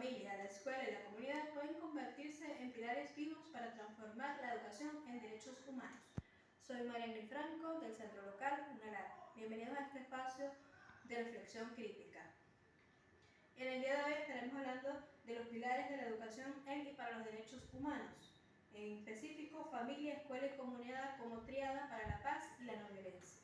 familia, la escuela y la comunidad pueden convertirse en pilares vivos para transformar la educación en derechos humanos. Soy Mariana Franco del Centro Local UNALAR. Bienvenidos a este espacio de reflexión crítica. En el día de hoy estaremos hablando de los pilares de la educación en y para los derechos humanos, en específico familia, escuela y comunidad como tríada para la paz y la no violencia.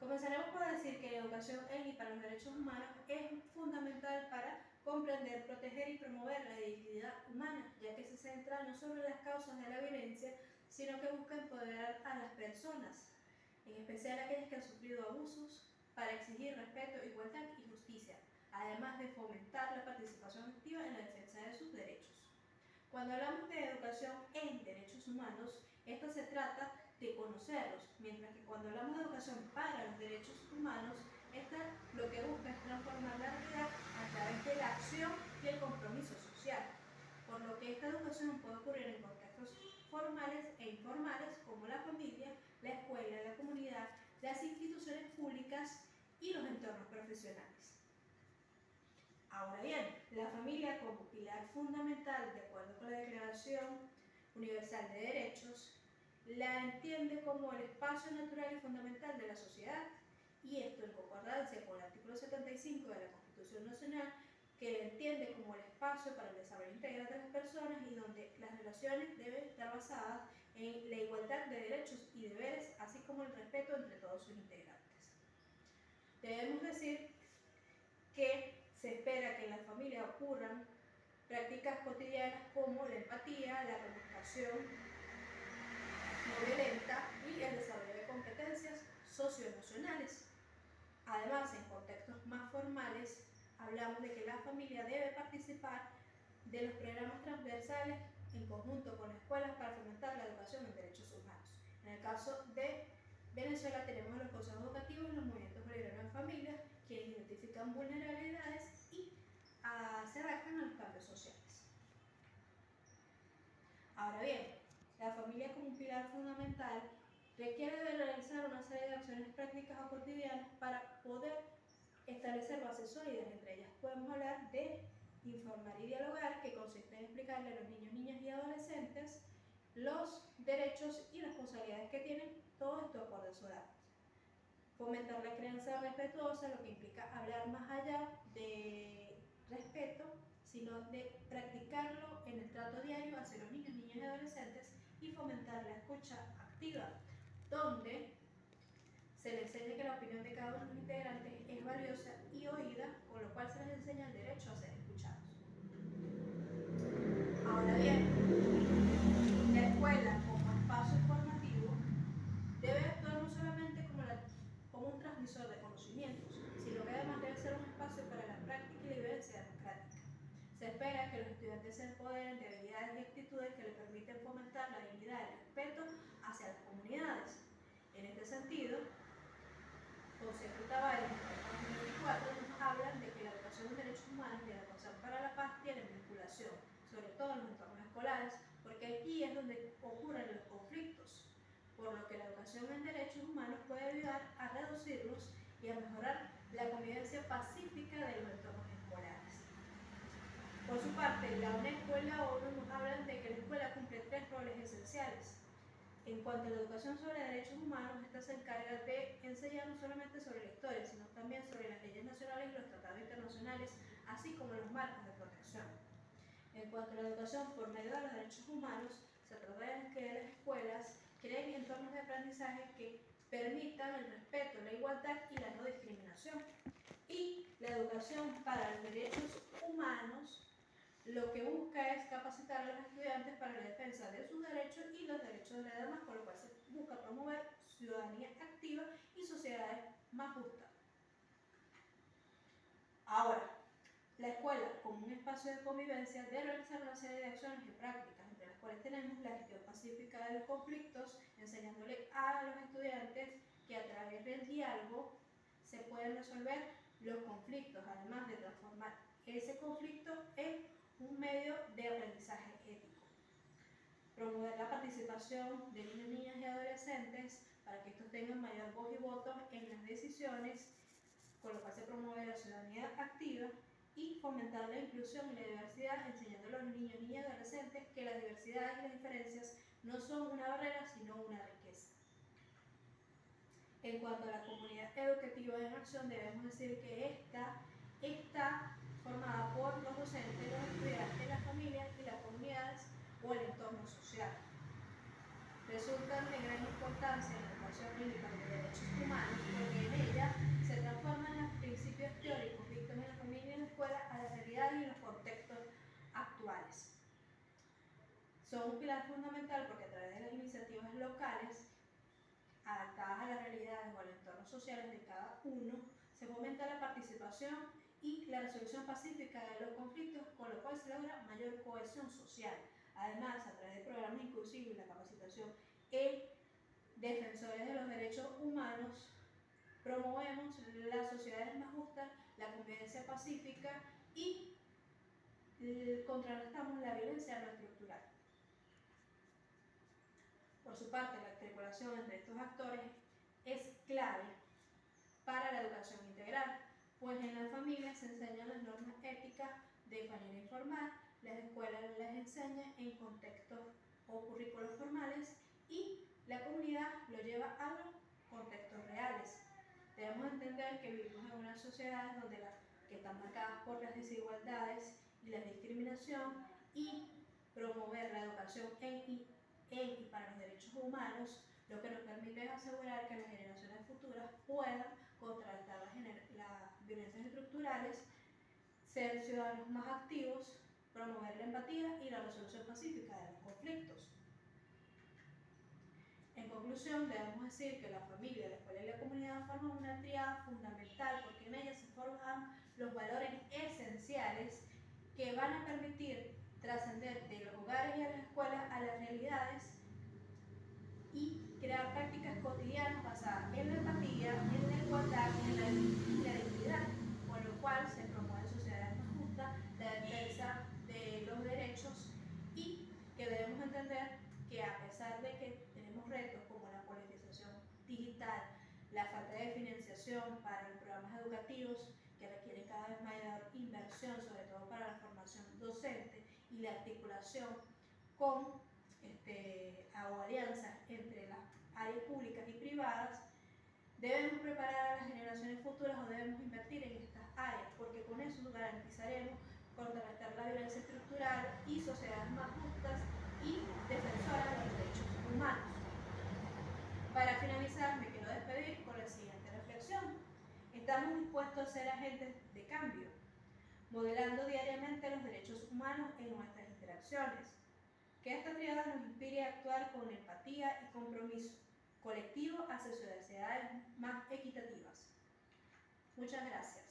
Comenzaremos por decir que la educación en y para los derechos humanos es fundamental para comprender, proteger y promover la dignidad humana, ya que se centra no solo en las causas de la violencia, sino que busca empoderar a las personas, en especial aquellas que han sufrido abusos, para exigir respeto, igualdad y justicia, además de fomentar la participación activa en la defensa de sus derechos. Cuando hablamos de educación en derechos humanos, esto se trata de conocerlos, mientras que cuando hablamos de educación para los derechos humanos, esta lo que busca es transformar la realidad a través de la acción y el compromiso social, por lo que esta educación puede ocurrir en contextos formales e informales como la familia, la escuela, la comunidad, las instituciones públicas y los entornos profesionales. Ahora bien, la familia como pilar fundamental, de acuerdo con la Declaración Universal de Derechos, la entiende como el espacio natural y fundamental de la sociedad, y esto en concordancia con el artículo 75 de la Constitución Nacional, que la entiende como el espacio para el desarrollo integral de las personas y donde las relaciones deben estar basadas en la igualdad de derechos y deberes, así como el respeto entre todos sus integrantes. Debemos decir que se espera que en la familia ocurran prácticas cotidianas como la empatía, la comunicación no violenta y el desarrollo de competencias socioemocionales. Además, en contextos más formales, hablamos de que la familia debe participar de los programas transversales en conjunto con escuelas para fomentar la educación en derechos humanos. En el caso de Venezuela tenemos los consejos educativos y los movimientos bolivarianos de familias, quienes identifican vulnerabilidades y se adaptan a los cambios sociales. Ahora bien, la familia como un pilar fundamental requiere de realizar una serie de acciones prácticas o cotidianas para poder establecer bases sólidas. Entre ellas podemos hablar de informar y dialogar, que consiste en explicarle a los niños, niñas y adolescentes los derechos y responsabilidades que tienen, todo esto acorde a su edad. Fomentar la crianza respetuosa, lo que implica hablar más allá de respeto, sino de practicarlo en el trato diario hacia los niños, niñas y adolescentes, y fomentar la escucha activa, donde se les enseña que la opinión de cada uno de los integrantes es valiosa y oída, con lo cual se les enseña el derecho a ser escuchados. Ahora bien, la escuela como espacio formativo debe actuar no solamente como un transmisor de conocimientos, sino que además debe ser un espacio para la práctica y la vivencia democrática. Se espera que los estudiantes se empoderen de habilidades y actitudes que les permiten fomentar la dignidad y el respeto hacia las comunidades. En este sentido, José Tavares, en el 2024, nos hablan de que la educación en derechos humanos y la educación para la paz tienen vinculación, sobre todo en los entornos escolares, porque aquí es donde ocurren los conflictos, por lo que la educación en derechos humanos puede ayudar a reducirlos y a mejorar la convivencia pacífica de los entornos escolares. Por su parte, la UNESCO y la ONU nos hablan de que la escuela cumple 3 roles esenciales. En cuanto a la educación sobre derechos humanos, esta se encarga de enseñar no solamente sobre la historia, sino también sobre las leyes nacionales y los tratados internacionales, así como los marcos de protección. En cuanto a la educación por medio de los derechos humanos, se trata de que las escuelas creen entornos de aprendizaje que permitan el respeto, la igualdad y la no discriminación. Y la educación para los derechos humanos lo que busca es capacitar a los estudiantes para la defensa de sus derechos y los derechos de los demás, por lo cual se busca promover ciudadanía activa y sociedades más justas. Ahora, la escuela, como un espacio de convivencia, debe realizar una serie de acciones y prácticas, entre las cuales tenemos la gestión pacífica de los conflictos, enseñándole a los estudiantes que a través del diálogo se pueden resolver los conflictos, además de transformar ese conflicto en un medio de aprendizaje ético. Promover la participación de niños, niñas y adolescentes para que estos tengan mayor voz y voto en las decisiones, con lo cual se promueve la ciudadanía activa y fomentar la inclusión y la diversidad, enseñando a los niños, niñas y adolescentes que la diversidad y las diferencias no son una barrera, sino una riqueza. En cuanto a la comunidad educativa en acción, debemos decir que esta está formada por los docentes, los estudiantes, las familias y las comunidades o el entorno social. Resultan de gran importancia en la educación clínica de derechos humanos porque en ella se transforman los principios teóricos vistos en la familia y en la escuela a la realidad y en los contextos actuales. Son un pilar fundamental porque a través de las iniciativas locales adaptadas a las realidades o a los entornos sociales de cada uno, se fomenta la participación y la resolución pacífica de los conflictos, con lo cual se logra mayor cohesión social. Además, a través de programas inclusivos y la capacitación en defensores de los derechos humanos, promovemos las sociedades más justas, la convivencia pacífica y contrarrestamos la violencia no estructural. Por su parte, la articulación entre estos actores es clave para la educación integral, pues en las familias se enseñan las normas éticas de manera informal, las escuelas les enseñan en contextos o currículos formales y la comunidad lo lleva a los contextos reales. Debemos entender que vivimos en unas sociedades que están marcadas por las desigualdades y la discriminación, y promover la educación en y para los derechos humanos lo que nos permite es asegurar que las generaciones futuras puedan contrarrestar las violencias estructurales, ser ciudadanos más activos, promover la empatía y la resolución pacífica de los conflictos. En conclusión, debemos decir que la familia, la escuela y la comunidad forman una tríada fundamental porque en ella se forman los valores esenciales que van a permitir trascender de los hogares y a las escuelas a las realidades y crear prácticas cotidianas basadas en la empatía, en la igualdad y en la dignidad, con lo cual se promueven sociedades más justas, la defensa de los derechos, y que debemos entender que a pesar de que tenemos retos como la politización digital, la falta de financiación para los programas educativos que requieren cada vez mayor inversión, sobre todo para la formación docente y la articulación con o alianzas entre las áreas públicas y privadas, debemos preparar a las generaciones futuras o debemos invertir en estas áreas, porque con eso garantizaremos contrarrestar la violencia estructural y sociedades más justas y defensoras de los derechos humanos. Para finalizar, me quiero despedir con la siguiente reflexión. Estamos dispuestos a ser agentes de cambio, modelando diariamente los derechos humanos en nuestras interacciones. Que esta triada nos inspire a actuar con empatía y compromiso colectivo hacia sociedades más equitativas. Muchas gracias.